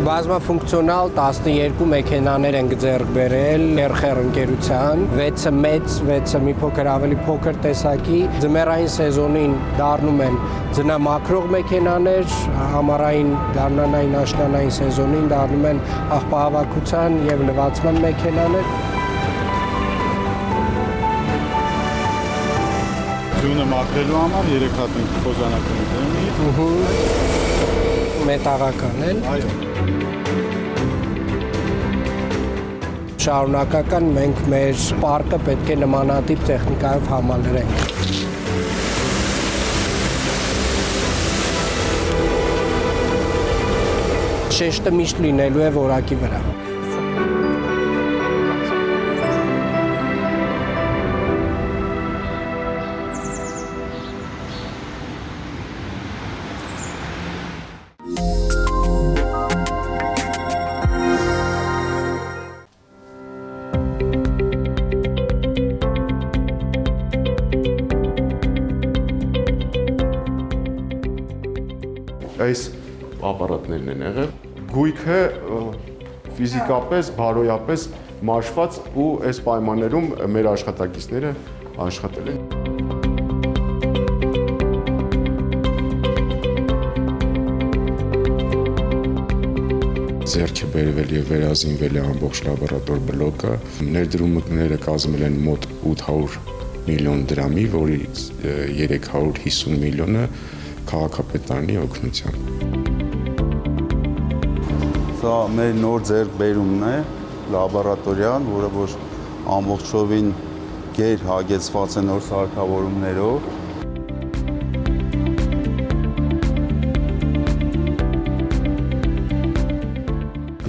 Բազմաֆունկցիոնալ 12 մեքենաներ են ձեռք բերել Ercher ընկերության, 6-ը մեծ, 6-ը մի փոքր ավելի փոքր տեսակի, ձմեռային սեզոնին դառնում են ձնամաքրող մեքենաներ, ամառային գարնանային աշնանային սեզոնին դառնում են աղբահավաքության եւ լվացման մեքենաներ։ Ձյունը մաքրելու համար 3 հատ ենք խոզանակում դեմի։ Մետաղական են։ Այո։ Շարունակական մենք մեր պարկը պետք է նմանատիպ տեխնիկայով համալրենք։ Շեշտը միշտ լինելու է որակի վրա։ Այս ապարատներն են եղել։ Գույքը ֆիզիկապես, բարոյապես մաշված ու այս պայմաններում մեր աշխատակիցները աշխատել են։ Ձեռք է բերվել եւ վերազինվել է ամբողջ լաբորատոր բլոկը։ Ներդրումները կազմել են մոտ 800 միլիոն դրամի, որից 350 միլիոնը քաղաքապետարանի օգնությամբ։ Սա մեր նոր ձեռքբերումն է, լաբորատորիան, որը որ ամբողջովին գեր հագեցված է նոր սարքավորումներով։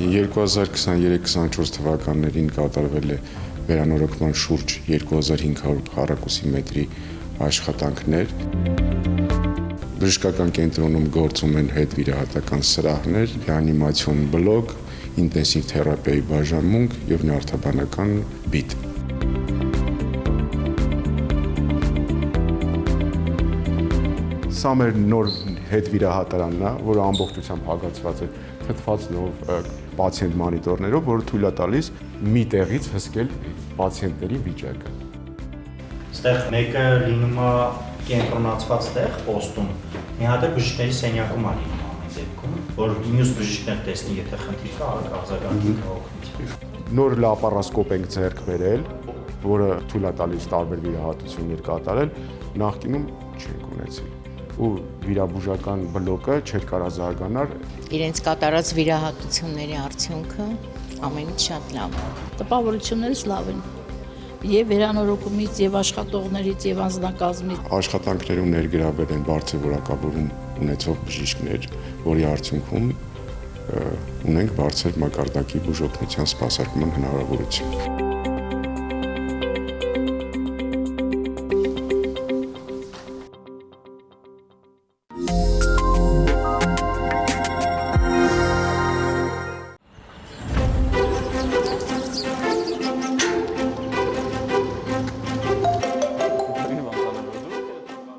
(2023-24) թվականներին կատարվել է վերանորոգման շուրջ 2500 քառակուսի մետրի աշխատանքներ։ Բժշկական կենտրոնում գործում են հետվիրահատական սրահներ, ռեանիմացիոն բլոկ, ինտենսիվ թերապիայի բաժանմունք եւ նյարդաբանական բիտ։ Սա մեր նոր հետվիրահատարանն է, որը ամբողջությամբ հագեցված է թթվածնով, պացիենտ մոնիտորներով, որը թույլ է տալիս մի տեղից հսկել պացիենտների վիճակը։ Այստեղ մեկը լինում է կենտրոնացված տեղ պոստում, մի հատ է բժիշկների սենյակում է լինում ամեն դեպքում, որ մյուս բժիշկներ տեսնի, եթե խնդիր կա, արձագանքի օգնությամբ։ Նոր լապարասկոպ ենք ձեռք բերել, որը թույլ է տալիս տարբեր վիրահատություններ կատարել, նախկինում չենք ունեցել։ Ու վիրաբուժական բլոկը չէր կարող զարգանալ։ Իրենց կատարած վիրահատությունների արդյունքը ամենից շատ լավ է։ Տպավորություններից լավ են։ Եվ վերանորոգումից, եւ աշխատողներից, եւ անձնակազմից։ Աշխատանքներում ներգրավել են բարձր որակավորում ունեցող բժիշկներ, որի արդյունքում ունենք բարձր մակարդակի բուժօգնության սպասարկման հնարավորություն։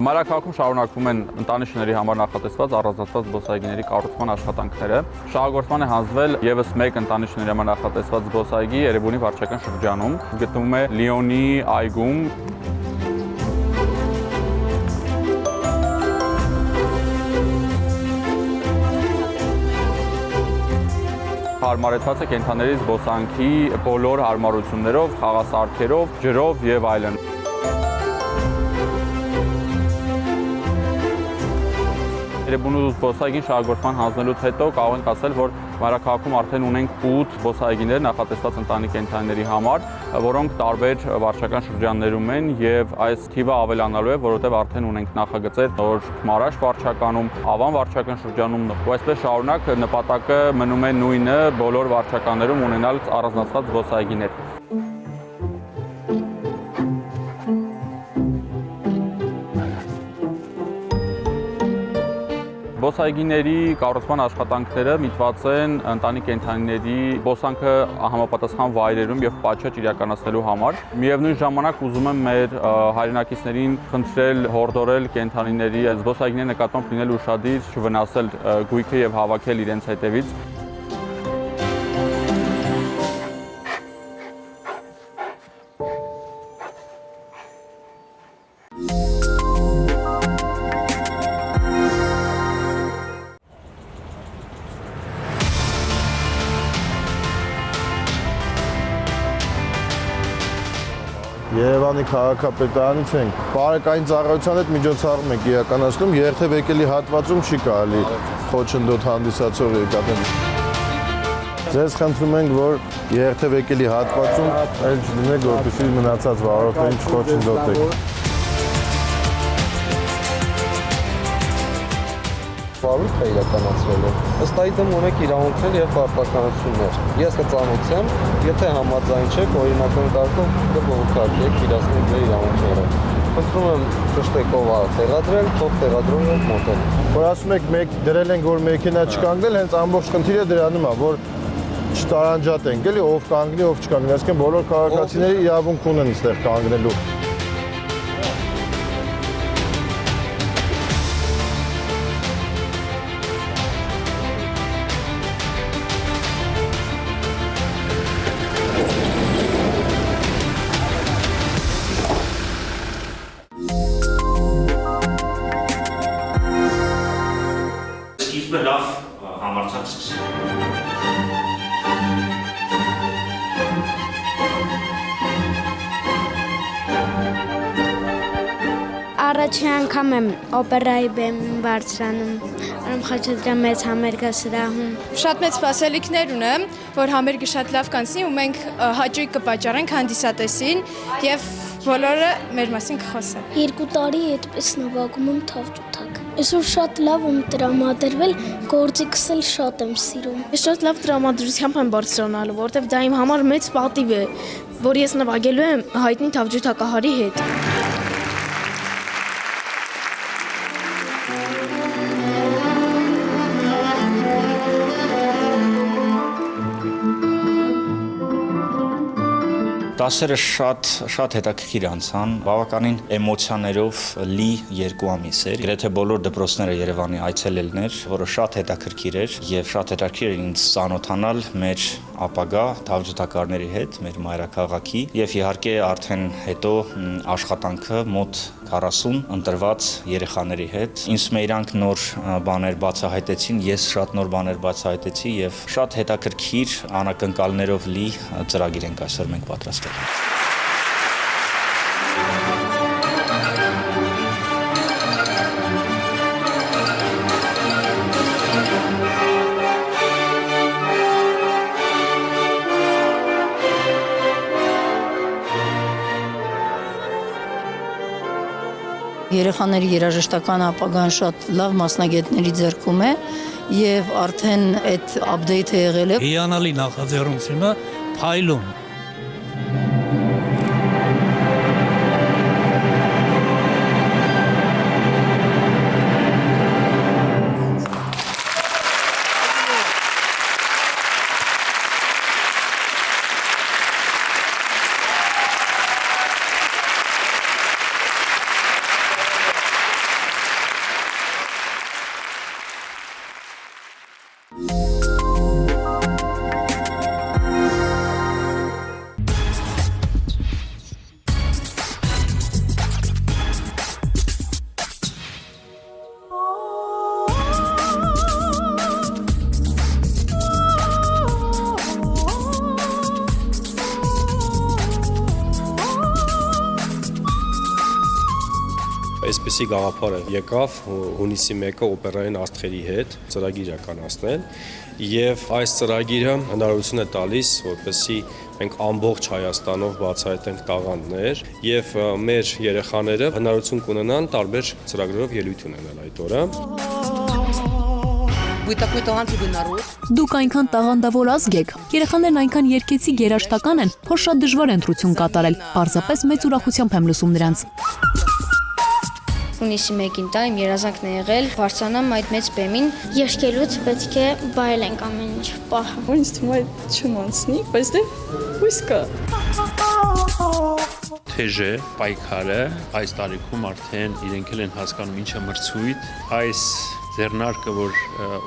Մայրաքաղաքում շարունակվում են ընտանիքների համար նախատեսված առանձնացված զբոսայգիների կառուցման աշխատանքները։ Շահագործման է հանձնվել եւս մեկ ընտանիքների համար նախատեսված զբոսայգի Երևանի վարչական շրջանում, գտնվում է Լիոնի այգում։ Հարմարեցված է կենդանիների զբոսանքի բոլոր հարմարություններով, խաղասարքերով, ջրով եւ այլն։ Երևանի զբոսայգին շահագործման հանձնելուց հետո կարող ենք ասել, որ մայրաքաղաքում արդեն ունենք 8 զբոսայգիներ նախատեսված ընտանի կենդանիների համար, որոնք տարբեր վարչական շրջաններում են եւ այս թիվը ավելանալու է, որովհետեւ արդեն ունենք նախագծեր նոր Մարաշ վարչականում, Ավան վարչական շրջանում, ու այսպես շարունակ նպատակը մնում է նույնը բոլոր վարչականներում ունենալ առանձնացված զբոսայգիներ։ Զբոսայգիների կառուցման աշխատանքները միտված են ընտանի կենդանիների զբոսանքը համապատասխան վայրերում եւ պատշաճ իրականացնելու համար։ Միևնույն ժամանակ ուզում եմ մեր հայրենակիցներին խնդրել հորդորել կենդանիների զբոսայգիների նկատմամբ լինել ուշադիր, չվնասել գույքը եւ հավաքել իրենց հետևից։ Երևանի քաղաքապետարանից ենք։ Բարեկային ծառայության հետ միջոցառում ենք իրականացնում, երթևեկելի հատվածում չի կարելի խոչընդոտ հանդիսացող երկաթել։ Ձեզ խնդրում ենք, որ երթևեկելի հատվածում էլ չլինեք, որպեսզի մնացած վարորդներին չխոչընդոտեք։ Վարույթ է իրականացրել է։ Ըստ այդմ ունեք իրավունքներ եւ պարտականություններ։ Ես կծանոթեմ, եթե համաձայն չեք, օրինական կարգով կբողոքարկեք, իրացնեք ձեր իրավունքները։ Խնդրում եմ ճշտեք ով է տեղադրել, թող տեղադրում եք մոտել։ Որ ասում եք դրել ենք, որ մեքենա չկանգնել, հենց ամբողջ խնդիրը դրանում է, որ չտարանջատենք, էլի ով կանգնի, ով չկանգնի, այսինքն բոլոր քաղաքացիները իրավունք ունեն այստեղ կանգնելու։ Սկիզբը լավ համարձակ սկսել։ Առաջին անգամ եմ օպերայի բեմին բարձրանում, Արամ Խաչատրյան մեծ համերգասրահում։ Շատ մեծ սպասելիքներ ունեմ, որ համերգը շատ լավ կանցնի ու մենք հաճույք կպատճառենք հանդիսատեսին եւ բոլորը մեր մասին կխոսեն։ 2 տարի այդպես նվագում եմ թավջութակ։ Այսօր շատ լավ եմ տրամադրվել, գործիքս էլ շատ եմ սիրում։ Ես շատ լավ տրամադրությամբ եմ բարձրանալու, որտեվ դա իմ համար մեծ պատիվ է, որ ես նվագելու եմ հայտնի թավջութակահարի հետ։ Դասերը շատ հետաքրքիր անցան, բավականին էմոցիաներով լի 2 ամիս էր։ Գրեթե բոլոր դպրոցները Երևանի այցելելներ, որը շատ հետաքրքիր էր եւ շատ հետաքրքիր էր ինձ ծանոթանալ մեր ապագա թավջութակարների հետ, մեր մայրաքաղաքի եւ իհարկե արդեն հետո աշխատանքը մոտ 40 ընտրված երեխաների հետ։ Ինձ իրանք նոր բաներ բացահայտեցին, ես շատ նոր բաներ բացահայտեցի եւ շատ հետաքրքիր անակնկալներով լի ծրագիր ենք այսօր մենք պատրաստել։ Երեխաների երաժշտական ապագան շատ լավ մասնագետների ձեռքում է եւ արդեն այդ update-ը եղել է։ Հիանալի նախաձեռնությունը փայլում։ Այսպեսի գաղափար եկավ հունիսի 1-ը օպերային աստղերի հետ ծրագիր իրականացնել եւ այս ծրագիրը հնարավորություն է տալիս, որպեսզի մենք ամբողջ Հայաստանով բացահայտենք տաղանդներ եւ մեր երեխաները հնարավորություն կունենան տարբեր ծրագրերով ելույթ ունենալ այդ օրը։ Դուք այնքան տաղանդավոր ազգ եք, երեխաներն այնքան երգեցիկ երաժշտական են, որ շատ դժվար է ընտրություն կատարել, պարզապես մեծ ուրախությամբ եմ լսում նրանց։ հունիսի 1-ին տա իմ երազանքն է եղել բարձրանամ այդ մեծ բեմին։ Երգելուց պետք է բայել ենք ամեն ինչ պահը։ Ինձ թվում է չմանցնի, բայց դե հույս կա։ Թեժը, պայքարը այս տարիքում արդեն իրենք են հասկանում ինչ է մրցույթ, այս ձեռնարկը, որ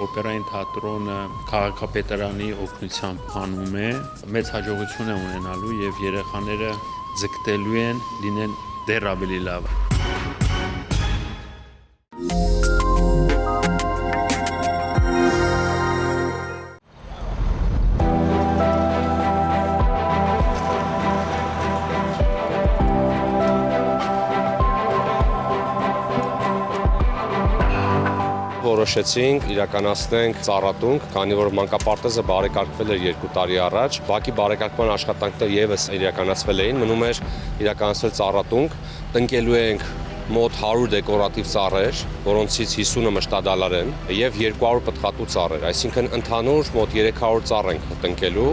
օպերային թատրոնը քաղաքապետարանի օգնությամբ անում է, մեծ հաջողություն է ունենալու եւ երեխաները ձգտելու են լինեն դեռ ավելի լավ։ Որոշեցինք իրականացնենք ծառատունք, քանի որ մանկապարտեզը բարեկարգվել էր 2 տարի առաջ, բակի բարեկարգման աշխատանքները եւս իրականացվել էին, մնում էր իրականացնել ծառատունք, տնկելու ենք մոտ 100 դեկորատիվ ծառեր, որոնցից 50-ը մշտադալար են, եւ 200 պտղատու ծառեր, այսինքն ընդհանուր մոտ 300 ծառ ենք տնկելու։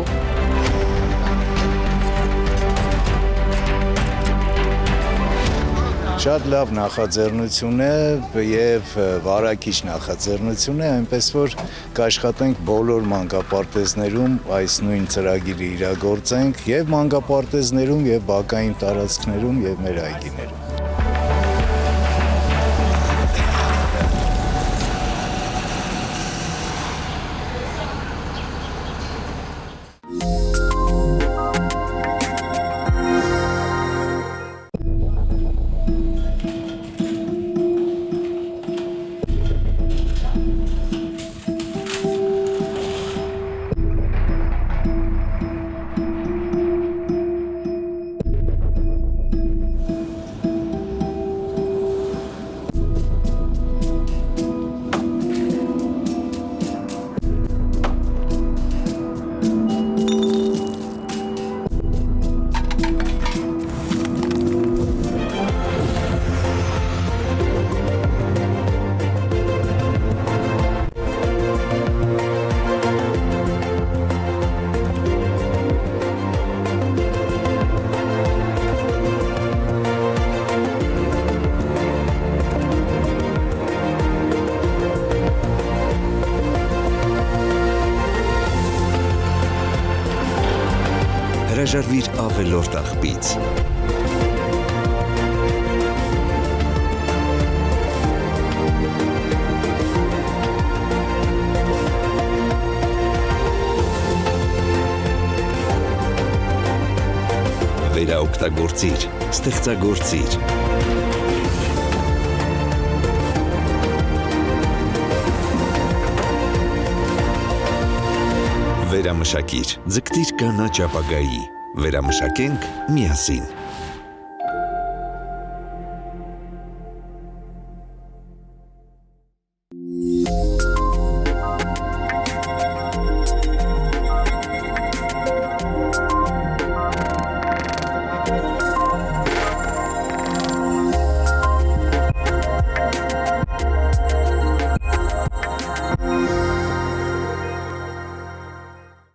Շատ լավ նախաձեռնություն է եւ վարակիչ նախաձեռնություն է, այնպես որ կաշխատենք բոլոր մանկապարտեզներում այս նույն ծրագիրը իրագործենք եւ մանկապարտեզներում եւ բակային տարածքներում եւ մեր այգիներում։ Հրաժարվիր ավելորդ աղբից։ Վերաօգտագործիր, ստեղծագործիր։ Վերամշակիր, ձգտիր կանաչ ապագայի, վերամշակենք միասին։